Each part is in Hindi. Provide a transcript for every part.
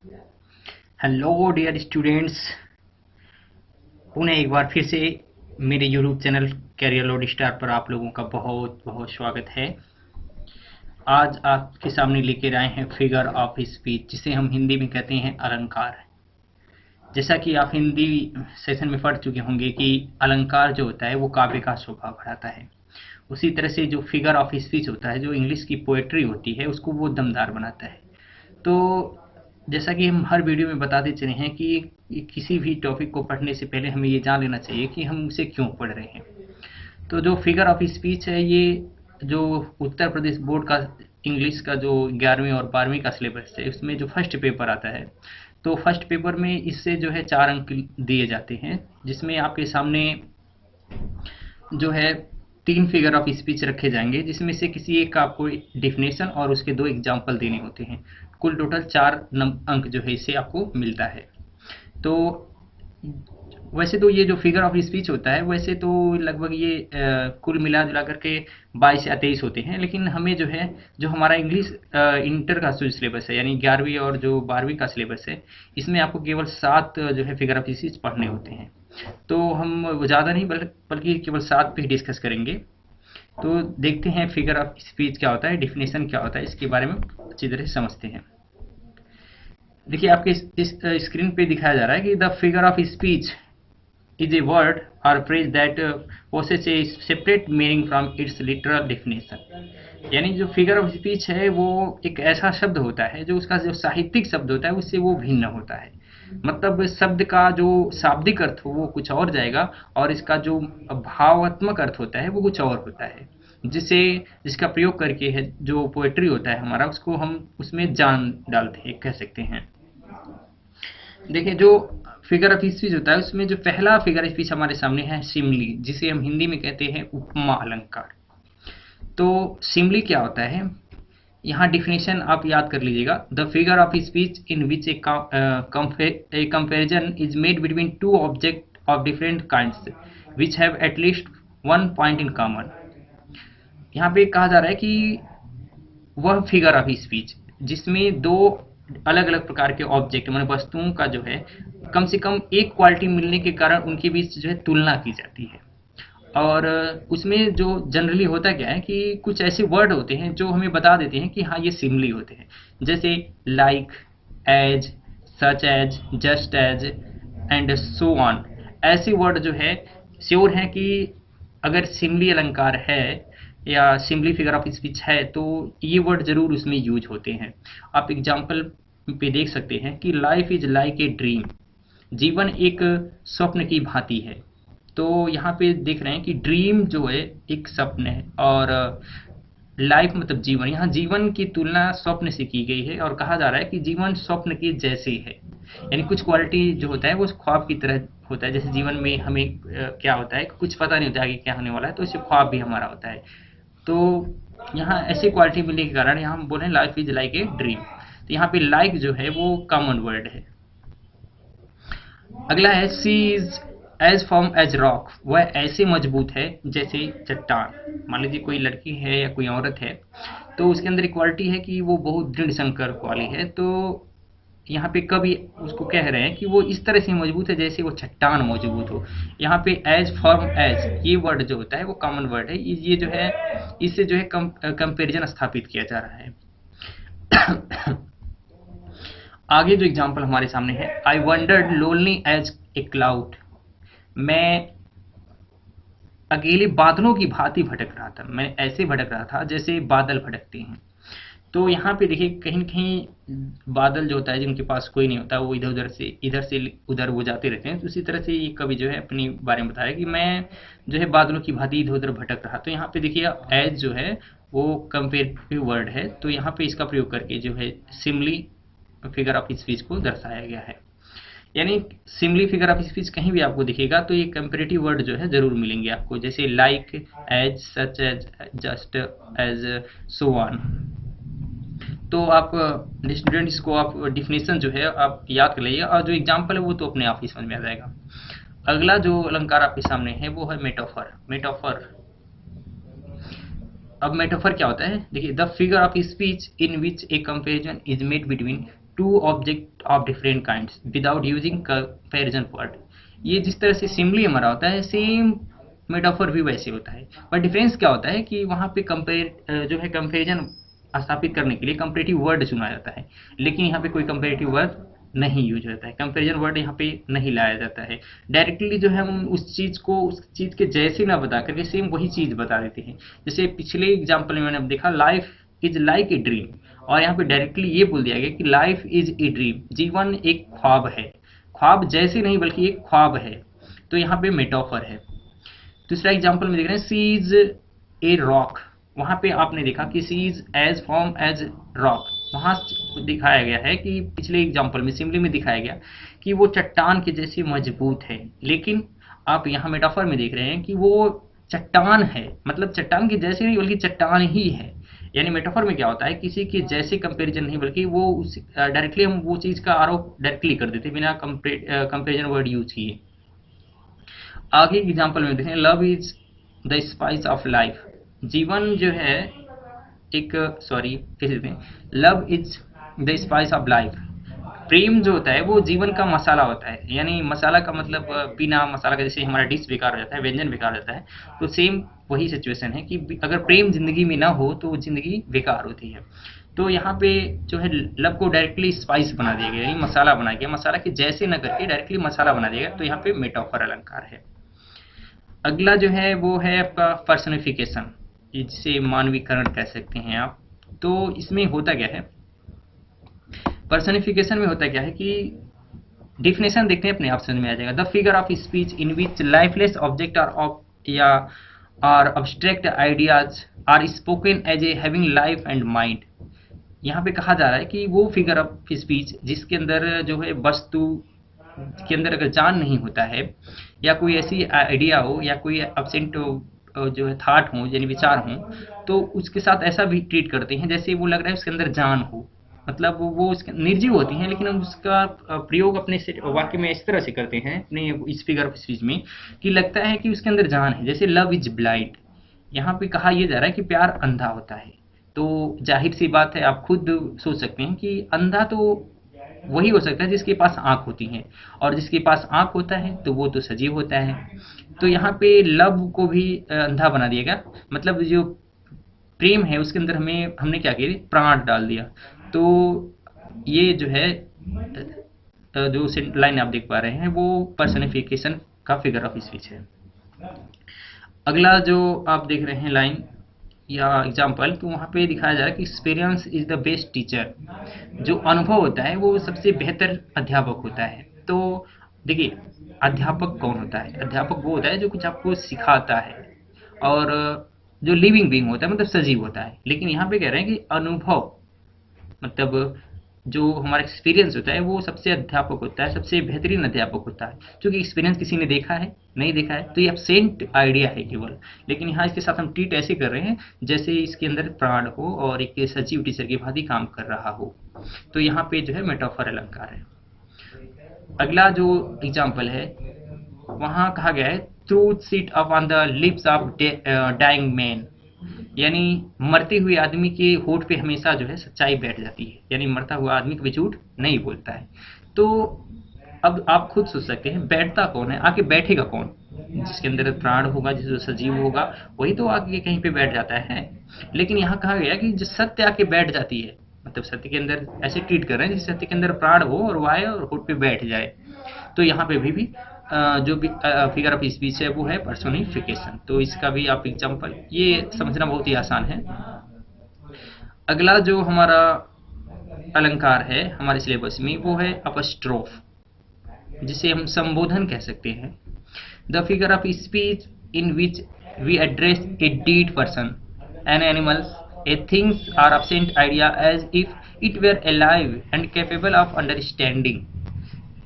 हेलो डियर स्टूडेंट्स, पुनः एक बार फिर से मेरे YouTube channel Career Load Star पर आप लोगों का बहुत बहुत स्वागत है। आज आपके सामने लेकर आए हैं फिगर ऑफ स्पीच, जिसे हम हिंदी में कहते हैं अलंकार। जैसा कि आप हिंदी सेशन में पढ़ चुके होंगे कि अलंकार जो होता है वो काव्य का शोभा बढ़ाता है। उसी तरह से जो फिगर ऑफ स्पीच होता है, जो इंग्लिश की पोएट्री होती है, उसको वो दमदार बनाता है। तो जैसा कि हम हर वीडियो में बताते चले हैं कि किसी भी टॉपिक को पढ़ने से पहले हमें ये जान लेना चाहिए कि हम उसे क्यों पढ़ रहे हैं। तो जो फिगर ऑफ स्पीच है, ये जो उत्तर प्रदेश बोर्ड का इंग्लिश का जो 11वीं और 12वीं का सिलेबस है, उसमें जो फर्स्ट पेपर आता है, तो फर्स्ट पेपर में इससे जो है 4 अंक दिए जाते हैं, जिसमें आपके सामने जो है 3 फिगर ऑफ स्पीच रखे जाएंगे, जिसमें से किसी एक का आपको डेफिनेशन और उसके 2 एग्जाम्पल देने होते हैं। कुल टोटल 4 अंक जो है इससे आपको मिलता है। तो वैसे तो ये जो फिगर ऑफ स्पीच होता है, वैसे तो लगभग ये कुल मिला जुला करके 22 या 23 होते हैं, लेकिन हमें जो है, जो हमारा इंग्लिश इंटर का जो सिलेबस है, यानी 11वीं और जो 12वीं का सिलेबस है, इसमें आपको केवल 7 जो है फिगर ऑफ स्पीच पढ़ने होते हैं। तो हम ज़्यादा नहीं बल्कि केवल 7 पे ही डिस्कस करेंगे। तो देखते हैं फिगर ऑफ स्पीच क्या होता है, डेफिनेशन क्या होता है, इसके बारे में अच्छी तरह से समझते हैं। देखिए, आपके इस स्क्रीन पे दिखाया जा रहा है कि the figure of speech is a word or phrase that possesses a separate meaning from its literal definition। यानी जो फिगर ऑफ स्पीच है वो एक ऐसा शब्द होता है जो उसका जो साहित्यिक शब्द होता है उससे वो भिन्न होता है। मतलब शब्द का जो शाब्दिक अर्थ हो वो कुछ और जाएगा, और इसका जो भावात्मक अर्थ होता है वो कुछ और होता है, जिसे जिसका प्रयोग करके है जो पोएट्री होता है हमारा, उसको हम उसमें जान डालते हैं, कह सकते हैं। देखिए, जो फिगर ऑफ स्पीच होता है उसमें जो पहला फिगर स्पीच हमारे सामने है सिमली, जिसे हम हिंदी में कहते हैं उपमा अलंकार। तो सिमली क्या होता है, यहाँ डिफिनेशन आप याद कर लीजिएगा। The figure of speech in which A comparison is made between two object of different kinds which have at least one point in common. यहाँ पे कहा जा रहा है कि वह फिगर ऑफ स्पीच जिसमें दो अलग अलग प्रकार के ऑब्जेक्ट माने वस्तुओं का जो है कम से कम एक क्वालिटी मिलने के कारण उनके बीच जो है तुलना की जाती है। और उसमें जो जनरली होता क्या है कि कुछ ऐसे वर्ड होते हैं जो हमें बता देते हैं कि हाँ ये सिमिली होते हैं, जैसे like, as, such as, just as and so on. ऐसे वर्ड जो है श्योर हैं कि अगर सिमिली अलंकार है या सिमिली फिगर ऑफ स्पीच है तो ये वर्ड जरूर उसमें यूज होते हैं। आप एग्जाम्पल पे देख सकते हैं कि life is like a dream, जीवन एक स्वप्न की भांति है। तो यहाँ पे देख रहे हैं कि ड्रीम जो है एक स्वप्न है, और लाइफ मतलब जीवन, यहाँ जीवन की तुलना स्वप्न से की गई है और कहा जा रहा है कि जीवन स्वप्न के जैसे है। यानी कुछ क्वालिटी जो होता है वो ख्वाब की तरह होता है। जैसे जीवन में हमें क्या होता है, कुछ पता नहीं होता है कि क्या होने वाला है, तो इसे ख्वाब भी हमारा होता है। तो यहाँ ऐसी क्वालिटी मिलने के कारण यहाँ हम बोले life is like a dream. तो यहाँ पे लाइक जो है वो कॉमन वर्ड है। अगला है she is as firm as rock, वह ऐसे मजबूत है जैसे चट्टान। मान लीजिए कोई लड़की है या कोई औरत है, तो उसके अंदर इक्वालिटी है कि वो बहुत दृढ़ संकल्प वाली है। तो यहाँ पे कभी उसको कह रहे हैं कि वो इस तरह से मजबूत है जैसे वो चट्टान मजबूत हो। यहाँ पे एज फर्म एज ये वर्ड जो होता है वो कॉमन वर्ड है। ये जो है इससे जो है कंपेरिजन स्थापित किया जा रहा है। आगे जो एग्जाम्पल हमारे सामने है, I wandered lonely as a cloud, मैं अकेले बादलों की भांति भटक रहा था, मैं ऐसे भटक रहा था जैसे बादल भटकते हैं। तो यहाँ पे देखिए कहीं न कहीं बादल जो होता है जिनके पास कोई नहीं होता, वो इधर से उधर वो जाते रहते हैं। तो उसी तरह से ये कवि जो है अपने बारे में बताया कि मैं जो है बादलों की भांति इधर-उधर भटक रहा। तो यहाँ पे देखिए एज जो है वो कंपेरेटिव वर्ड है, तो यहाँ पे इसका प्रयोग करके जो है सिमिली फिगर ऑफ स्पीच को दर्शाया गया है। यानी सिमिली फिगर ऑफ स्पीच कहीं भी आपको दिखेगा तो ये कंपेरेटिव वर्ड जो है जरूर मिलेंगे आपको, जैसे like, as, such as, just as, so on. तो आप स्टूडेंट इसको आप डिफिनेशन जो है आप याद कर लीजिए, और जो एग्जाम्पल है वो तो अपने आप ही समझ में आ जाएगा। अगला जो अलंकार आपके सामने है वो है मेटाफर। मेटाफर, अब मेटाफर क्या होता है, देखिए the figure of speech in which A comparison is made between two object of different kinds without using comparison word. ये जिस तरह से सिमिली हमारा होता है, सेम मेटाफर भी वैसे होता है, पर डिफरेंस क्या होता है कि वहाँ पे कंपेयर जो है कंपेरिजन स्थापित करने के लिए कंपेरेटिव वर्ड चुना जाता है, लेकिन यहाँ पे कोई कंपेरेटिव वर्ड नहीं यूज होता है, कंपेरिजन वर्ड यहाँ पे नहीं लाया जाता है। डायरेक्टली जो है हम उस चीज़ को उस चीज़ के जैसे ना बता करके सेम वही चीज़ बता देते हैं। जैसे पिछले एग्जाम्पल में मैंने अब देखा, life is like a dream, और यहाँ पे डायरेक्टली ये बोल दिया गया कि लाइफ इज ए ड्रीम, जीवन एक ख्वाब है। ख्वाब जैसे नहीं बल्कि एक ख्वाब है, तो यहाँ पे मेटाफर है। दूसरा एग्जाम्पल में देख रहे हैं, सी इज ए रॉक, वहाँ पे आपने देखा कि she is as form as rock, वहाँ दिखाया गया है कि पिछले एग्जाम्पल में सिम्पली में दिखाया गया कि वो चट्टान के जैसी मजबूत है, लेकिन आप यहाँ मेटाफर में देख रहे हैं कि वो चट्टान है, मतलब चट्टान के जैसे नहीं बल्कि चट्टान ही है। यानी मेटाफर में क्या होता है, किसी के जैसे कंपैरिजन नहीं बल्कि वो उस डायरेक्टली हम वो चीज़ का आरोप डायरेक्टली कर देते बिना कंपैरिजन वर्ड यूज किए। आगे एग्जाम्पल में देखें, love is the spice of life, जीवन जो है एक सॉरी कैसे देते हैं, love is the spice of life, प्रेम जो होता है वो जीवन का मसाला होता है। यानी मसाला का मतलब बिना मसाला का जैसे हमारा डिश बेकार हो जाता है, व्यंजन बेकार हो जाता है, तो सेम वही सिचुएशन है कि अगर प्रेम जिंदगी में ना हो तो जिंदगी बेकार होती है। तो यहाँ पे जो है लव को डायरेक्टली स्पाइस बना दिया गया, यानी मसाला बना दिया, मसाला के जैसे न करके डायरेक्टली मसाला बना दिया गया, तो यहाँ पे मेटाफर अलंकार है। अगला जो है वो है आपका पर्सनिफिकेशन, जिसे मानवीकरण कह सकते हैं आप। तो इसमें होता क्या है, पर्सनिफिकेशन में होता क्या है कि डिफिनेशन देखते हैं अपने आप समझ में आ जाएगा। The figure of speech in which lifeless object or abstract ideas are spoken as a having life and mind. यहाँ पे कहा जा रहा है कि वो फिगर ऑफ स्पीच जिसके अंदर जो है वस्तु के अंदर अगर जान नहीं होता है, या कोई ऐसी आइडिया हो या कोई एब्सेंट जो है थॉट हो यानी विचार हो, तो उसके साथ ऐसा भी ट्रीट करते हैं जैसे वो लग रहा है उसके अंदर जान हो। मतलब वो उसके निर्जीव होती हैं, लेकिन हम उसका प्रयोग अपने वाक्य में इस तरह से करते हैं अपने इस फिगर ऑफ स्पीच में कि लगता है कि उसके अंदर जान है। जैसे लव इज ब्लाइंड, यहाँ पे कहा यह जा रहा है कि प्यार अंधा होता है। तो जाहिर सी बात है, आप खुद सोच सकते हैं कि अंधा तो वही हो सकता है जिसके पास आंख होती है, और जिसके पास आंख होता है तो वो तो सजीव होता है। तो यहाँ पे लव को भी अंधा बना दिया गया, मतलब जो प्रेम है उसके अंदर हमने क्या किया, प्राण डाल दिया। तो ये जो है जो लाइन आप देख पा रहे हैं वो पर्सनिफिकेशन का फिगर ऑफ स्पीच है। अगला जो आप देख रहे हैं लाइन या एग्जाम्पल, तो वहाँ पे दिखाया जा रहा है कि experience is the best teacher, जो अनुभव होता है वो सबसे बेहतर अध्यापक होता है। तो देखिए, अध्यापक कौन होता है, अध्यापक वो होता है जो कुछ आपको सिखाता है, और जो लिविंग बीइंग होता है मतलब सजीव होता है। लेकिन यहाँ पे कह रहे हैं कि अनुभव मतलब जो हमारा एक्सपीरियंस होता है वो सबसे अध्यापक होता है, सबसे बेहतरीन अध्यापक होता है। क्योंकि एक्सपीरियंस किसी ने देखा है नहीं देखा है, तो ये एब्सेंट आइडिया है केवल, लेकिन यहाँ इसके साथ हम ट्रीट ऐसे कर रहे हैं जैसे इसके अंदर प्राण हो और एक सजीव टीचर की भांति काम कर रहा हो। तो यहाँ पे जो है मेटाफर अलंकार है। अगला जो एग्जाम्पल है वहाँ कहा गया है, truth sit up on the lips of dying man, यानी मरते हुए आदमी के होठ पे हमेशा जो है सच्चाई बैठ जाती है, यानी मरता हुआ आदमी कभी झूठ नहीं बोलता है। तो अब आप खुद सोच सकते हैं बैठता कौन है, आके बैठेगा कौन, जिसके अंदर प्राण होगा, जिस सजीव होगा वही तो आके कहीं पे बैठ जाता है। लेकिन यहाँ कहा गया कि जो सत्य आके बैठ जाती है, मतलब सत्य के अंदर ऐसे ट्रीट कर रहे हैं जिस सत्य के अंदर प्राण हो और वो आए और होठ पे बैठ जाए। तो यहाँ पे भी जो भी फिगर ऑफ स्पीच है वो है पर्सोनिफिकेशन। तो इसका भी आप एग्जांपल, ये समझना बहुत ही आसान है। अगला जो हमारा अलंकार है हमारे सिलेबस में वो है अपस्ट्रोफ, जिसे हम संबोधन कह सकते हैं। The figure of speech in which we address a dead person, an animals, a things or absent idea as if it were alive and capable of understanding.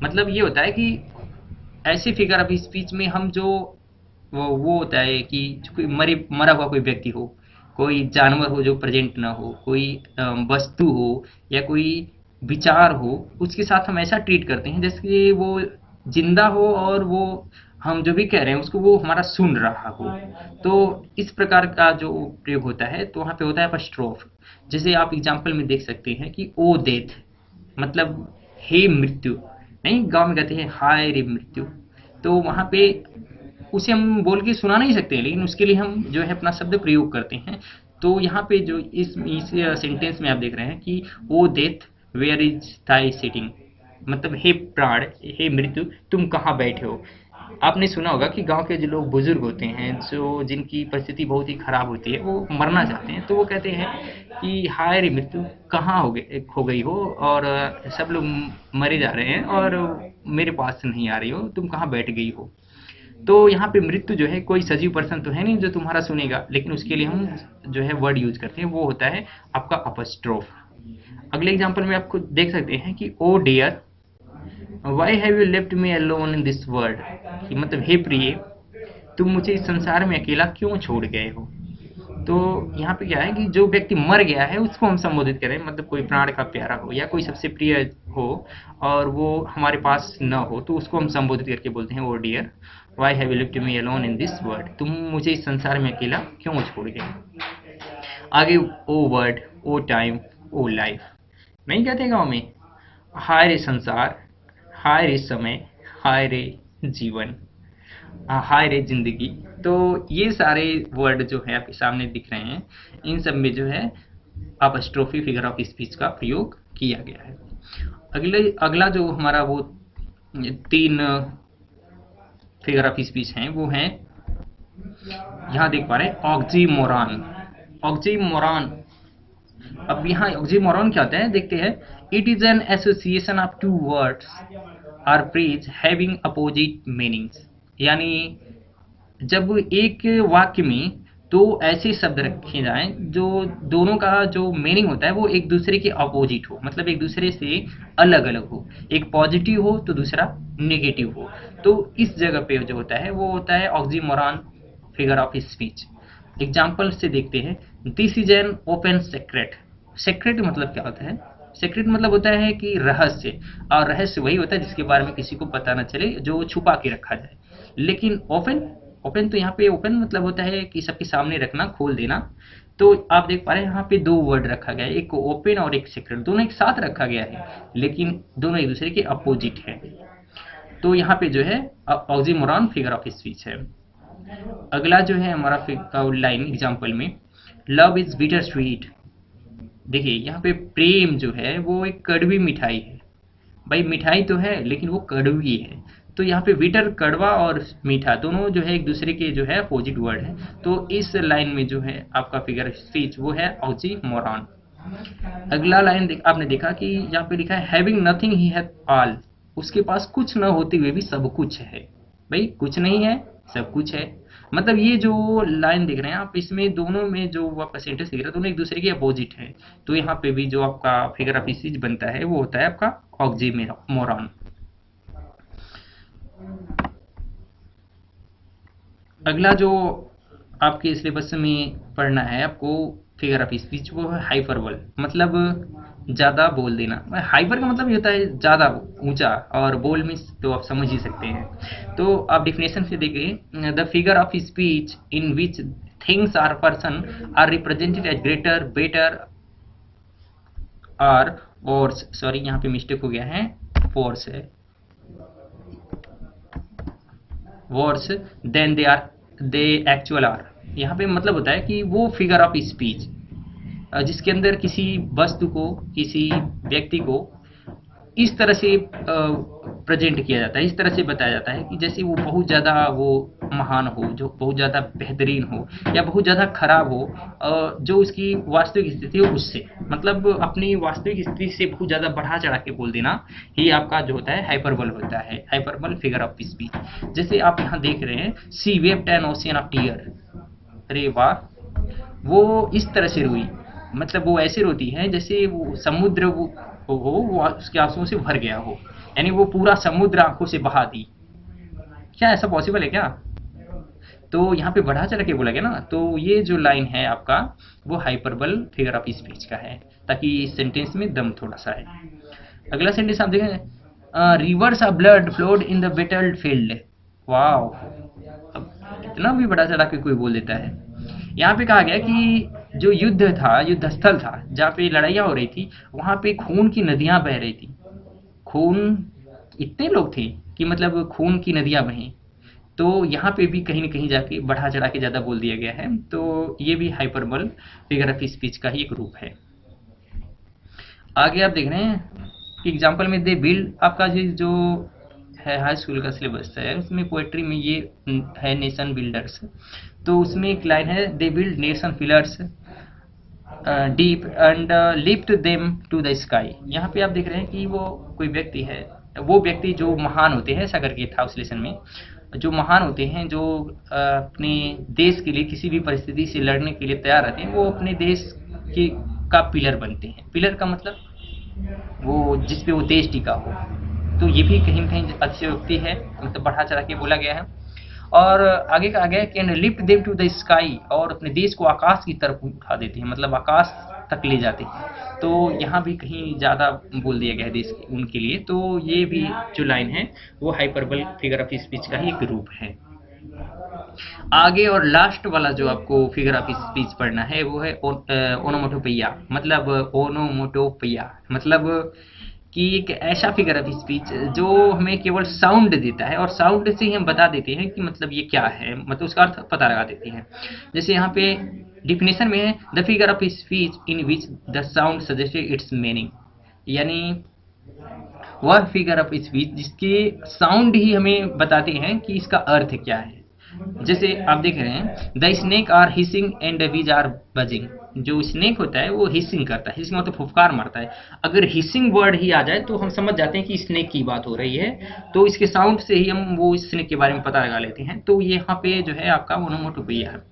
मतलब ये होता है कि ऐसे फिगर ऑफ स्पीच में हम जो वो होता है कि कोई मरा हुआ कोई व्यक्ति हो, कोई जानवर हो जो प्रेजेंट ना हो, कोई वस्तु हो या कोई विचार हो, उसके साथ हम ऐसा ट्रीट करते हैं जैसे कि वो जिंदा हो और वो हम जो भी कह रहे हैं उसको वो हमारा सुन रहा हो। तो इस प्रकार का जो प्रयोग होता है तो वहाँ पे होता है अपस्ट्रोफ। जैसे आप एग्जाम्पल में देख सकते हैं कि ओ डेथ, मतलब हे मृत्यु, नहीं गांव में कहते हैं हाय रे मृत्यु। तो वहां पे उसे हम बोल के सुना नहीं सकते, लेकिन उसके लिए हम जो है अपना शब्द प्रयोग करते हैं। तो यहाँ पे जो इस सेंटेंस में आप देख रहे हैं कि O death where is thy sitting, मतलब हे प्राण, हे मृत्यु तुम कहाँ बैठे हो। आपने सुना होगा कि गांव के जो लोग बुजुर्ग होते हैं, जो जिनकी परिस्थिति बहुत ही खराब होती है, वो मरना चाहते हैं, तो वो कहते हैं कि हाय रे मृत्यु कहाँ खो गई हो, और सब लोग मरे जा रहे हैं और मेरे पास नहीं आ रही हो, तुम कहाँ बैठ गई हो। तो यहाँ पे मृत्यु जो है कोई सजीव पर्सन तो है नहीं जो तुम्हारा सुनेगा, लेकिन उसके लिए हम जो है वर्ड यूज करते हैं, वो होता है आपका अपस्ट्रोफ। अगले एग्जांपल में आपको देख सकते हैं कि O dear why have you left me alone in this world, कि मतलब हे प्रिय तुम मुझे इस संसार में अकेला क्यों छोड़ गए हो। तो यहाँ पे क्या है कि जो व्यक्ति मर गया है उसको हम संबोधित करें, मतलब कोई प्राण का प्यारा हो या कोई सबसे प्रिय हो और वो हमारे पास न हो, तो उसको हम संबोधित करके बोलते हैं O dear why have you left me alone in this world, तुम मुझे इस संसार में अकेला क्यों छोड़ गए। आगे ओ वर्ड, ओ टाइम, ओ लाइफ, नहीं कहते गाँव में हाय रे संसार, हाय रे समय, हाय रे जीवन, हाय रे जिंदगी। तो ये सारे वर्ड जो है आपके सामने दिख रहे हैं, इन सब में जो है अपस्ट्रोफी फिगर ऑफ स्पीच का प्रयोग किया गया है। अगला जो हमारा वो 3 फिगर ऑफ स्पीच हैं वो हैं, यहाँ देख पा रहे हैं ऑक्सीमोरॉन। ऑक्सीमोरॉन, अब यहाँ ऑक्सीमोरॉन क्या होता है देखते हैं। It is an association of two words or phrase having opposite meanings, यानी जब एक वाक्य में दो ऐसे शब्द रखे जाएं जो दोनों का जो मीनिंग होता है वो एक दूसरे के अपोजिट हो, मतलब एक दूसरे से अलग अलग हो, एक पॉजिटिव हो तो दूसरा नेगेटिव हो, तो इस जगह पे जो होता है वो होता है oxymoron figure of speech. Example से देखते हैं। This is an open secret. Secret मतलब क्या होता है? सेक्रेट मतलब होता है कि रहस्य, और रहस्य वही होता है जिसके बारे में किसी को पता न चले, जो छुपा के रखा जाए। लेकिन ओपन, ओपन तो यहाँ पे ओपन मतलब होता है कि सबके सामने रखना, खोल देना। तो आप देख पा रहे हैं यहाँ पे 2 वर्ड रखा गया है, एक ओपन और एक सीक्रेट, दोनों एक साथ रखा गया है लेकिन दोनों एक दूसरे के अपोजिट है। तो यहाँ पे जो है ऑक्सीमोरॉन फिगर ऑफ स्पीच है। अगला जो है हमारा लाइन एग्जाम्पल में, लव इज बिटर स्वीट। देखिए यहाँ पे प्रेम जो है वो एक कड़वी मिठाई है। भाई मिठाई तो है लेकिन वो कड़वी है। तो यहाँ पे बिटर कड़वा और मीठा दोनों जो है एक दूसरे के जो है अपोजिट वर्ड है। तो इस लाइन में जो है आपका फिगर स्पीच वो है ऑक्सीमोरॉन। अगला लाइन आपने देखा कि यहाँ पे लिखा है हैविंग नथिंग ही हैथ ऑल, उसके पास कुछ न होते हुए भी सब कुछ है। भाई कुछ नहीं है सब कुछ है, मतलब ये जो लाइन देख रहे हैं आप, इसमें दोनों में जो आपका सेंटेंस दिख रहा है दोनों एक दूसरे के अपोजिट है। तो यहाँ पे भी जो आपका फिगर ऑफ स्पीच बनता है वो होता है आपका ऑक्सीमोरॉन। अगला जो आपके सिलेबस में पढ़ना है आपको फिगर ऑफ स्पीच वो है हाइपरबोल, मतलब ज़्यादा बोल देना। हाइपर का मतलब ये होता है ज़्यादा ऊंचा, और बोल मीन्स तो आप समझ ही सकते हैं। तो आप डेफिनेशन से देखिए, the figure of speech in which things or person are represented as greater, better और वर्स, सॉरी यहाँ पे मिस्टेक हो गया है, वर्स है, worse than they actual are. यहाँ पे मतलब होता है कि वो फिगर ऑफ स्पीच जिसके अंदर किसी वस्तु को, किसी व्यक्ति को इस तरह से प्रेजेंट किया जाता है, इस तरह से बताया जाता है कि जैसे वो बहुत ज़्यादा वो महान हो, जो बहुत ज़्यादा बेहतरीन हो, या बहुत ज़्यादा खराब हो, जो उसकी वास्तविक स्थिति हो उससे, मतलब अपनी वास्तविक स्थिति से बहुत ज़्यादा बढ़ा चढ़ा के बोल देना, ये आपका जो होता है हाइपरबल होता है, हाइपरबल फिगर ऑफ स्पीच। जैसे आप यहाँ देख रहे हैं, she wept an ocean of tear. अरे वाह, वो इस तरह से रोई, मतलब वो ऐसे रोती है जैसे वो समुद्र वो उसके आंसुओं से भर गया हो, यानी वो पूरा समुद्र आंखों से बहा दी। क्या ऐसा पॉसिबल है क्या? तो यहाँ पे बढ़ा चढ़ा के बोला गया ना, तो ये जो लाइन है आपका वो हाइपरबल फिगर ऑफ स्पीच का है, ताकि इस सेंटेंस में दम थोड़ा सा है। अगला सेंटेंस आप देखें, reverse of blood flowed in the battle field. वाह, अब इतना भी बढ़ा चढ़ा के कोई बोल देता है। यहाँ पे कहा गया कि जो युद्ध था, युद्ध स्थल था, जहाँ पे लड़ाइयाँ हो रही थी, वहाँ पे खून की नदियाँ बह रही थी। खून, इतने लोग थे कि मतलब खून की नदियाँ बहें। तो यहाँ पे भी कहीं न कहीं जाके बढ़ा चढ़ा के ज़्यादा बोल दिया गया है। तो ये भी हाइपरबोल फिगर ऑफ स्पीच का ही एक रूप है। आगे आप देख रहे हैं कि एग्जाम्पल में दे बिल्ड, आपका ये जो है हाई स्कूल का सिलेबस है, उसमें पोएट्री में ये है नेशन बिल्डर्स। तो उसमें एक लाइन है, they build nation pillars deep and lift them to the sky. यहाँ पे आप देख रहे हैं कि वो कोई व्यक्ति है, वो व्यक्ति जो महान होते हैं, ऐसा करके था उस लेसन में, जो महान होते हैं, जो अपने देश के लिए किसी भी परिस्थिति से लड़ने के लिए तैयार रहते हैं, वो अपने देश की का पिलर बनते हैं। पिलर का मतलब वो जिस पे वो देश टिका हो। तो ये भी कहीं न कहीं अतिशयोक्ति है, मतलब बढ़ा चढ़ा के बोला गया है। और आगे कहा गया है can lift them to the sky, और अपने देश को आकाश की तरफ उठा देते हैं, मतलब आकाश तक ले जाते हैं। तो यहाँ भी कहीं ज़्यादा बोल दिया गया है देश उनके लिए। तो ये भी जो लाइन है वो हाइपरबल फिगर ऑफ स्पीच का ही एक रूप है। आगे और लास्ट वाला जो आपको फिगर ऑफ स्पीच पढ़ना है वो है ओनोमोटोपिया, मतलब ओनोमोटोपिया मतलब कि एक ऐसा फिगर ऑफ स्पीच जो हमें केवल साउंड देता है, और साउंड से ही हम बता देते हैं कि मतलब ये क्या है, मतलब उसका अर्थ पता लगा देते हैं। जैसे यहाँ पे डिफिनेशन में है, the figure of speech in which the sound suggested it's meaning, यानी वह फिगर ऑफ स्पीच जिसके साउंड ही हमें बताते हैं कि इसका अर्थ क्या है। जैसे आप देख रहे हैं, the snake are hissing and the bees are buzzing. जो स्नेक होता है वो हिसिंग करता है, हिसिंग मतलब फुफकार मारता है। अगर हिसिंग वर्ड ही आ जाए तो हम समझ जाते हैं कि स्नेक की बात हो रही है। तो इसके साउंड से ही हम वो स्नेक के बारे में पता लगा लेते हैं। तो ये यहाँ पे जो है आपका ओनोमोटोपिया है।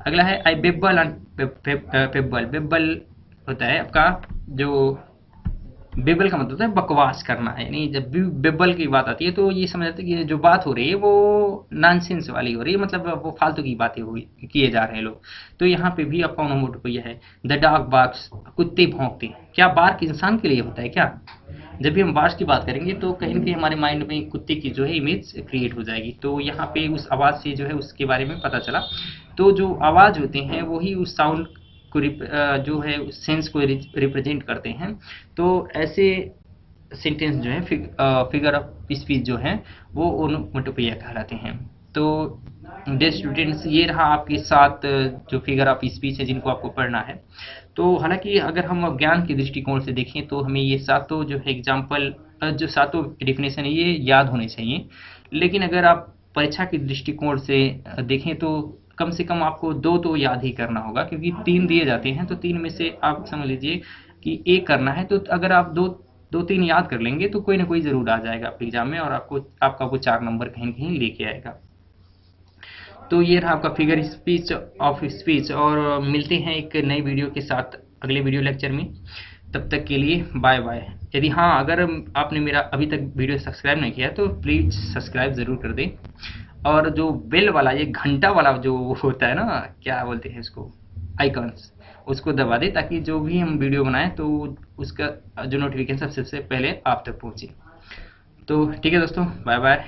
अगला है I babble and pebble. Babble होता है आपका जो बेबल का मतलब होता है बकवास करना है, यानी जब भी बेबल की बात आती है तो ये समझ आते हैं कि जो बात हो रही है वो नॉनसेंस वाली हो रही है, मतलब वो फालतू की बातें हो किए जा रहे हैं लोग। तो यहाँ पे भी आपका ओनोमोटोपिया है। द डॉग बार्क्स, कुत्ते भौंकते हैं। क्या बार्क इंसान के लिए होता है क्या? जब भी हम बार्क्स की बात करेंगे तो कहीं न कहीं हमारे माइंड में कुत्ते की जो है इमेज क्रिएट हो जाएगी। तो यहाँ पे उस आवाज़ से जो है उसके बारे में पता चला। तो जो आवाज़ होते हैं वही उस साउंड को जो है उस सेंस को रिप्रेजेंट करते हैं। तो ऐसे सेंटेंस जो है फिगर ऑफ स्पीच जो है वो ओनोमोटोपिया कहलाते हैं। तो डियर स्टूडेंट्स, ये रहा आपके साथ जो फिगर ऑफ स्पीच है जिनको आपको पढ़ना है। तो हालांकि अगर हम अब ज्ञान के दृष्टिकोण से देखें तो हमें ये सातों जो है एग्जाम्पल, जो सातों डेफिनेशन है ये याद होने चाहिए। लेकिन अगर आप परीक्षा के दृष्टिकोण से देखें तो कम से कम आपको 2 तो याद ही करना होगा, क्योंकि 3 दिए जाते हैं। तो 3 में से आप समझ लीजिए कि 1 करना है। तो अगर आप 2-3 याद कर लेंगे तो कोई ना कोई ज़रूर आ जाएगा आपके एग्ज़ाम में, और आपका वो 4 नंबर कहीं न कहीं लेके आएगा। तो ये रहा आपका फिगर स्पीच ऑफ स्पीच, और मिलते हैं एक नई वीडियो के साथ अगले वीडियो लेक्चर में। तब तक के लिए बाय बाय। यदि हाँ, अगर आपने मेरा अभी तक वीडियो सब्सक्राइब नहीं किया तो प्लीज़ सब्सक्राइब ज़रूर कर दें। और जो बेल वाला, ये घंटा वाला जो होता है ना, क्या बोलते हैं इसको, आइकॉन्स, उसको दबा दें ताकि जो भी हम वीडियो बनाएं तो उसका जो नोटिफिकेशन सबसे पहले आप तक पहुंचे। तो ठीक है दोस्तों, बाय बाय।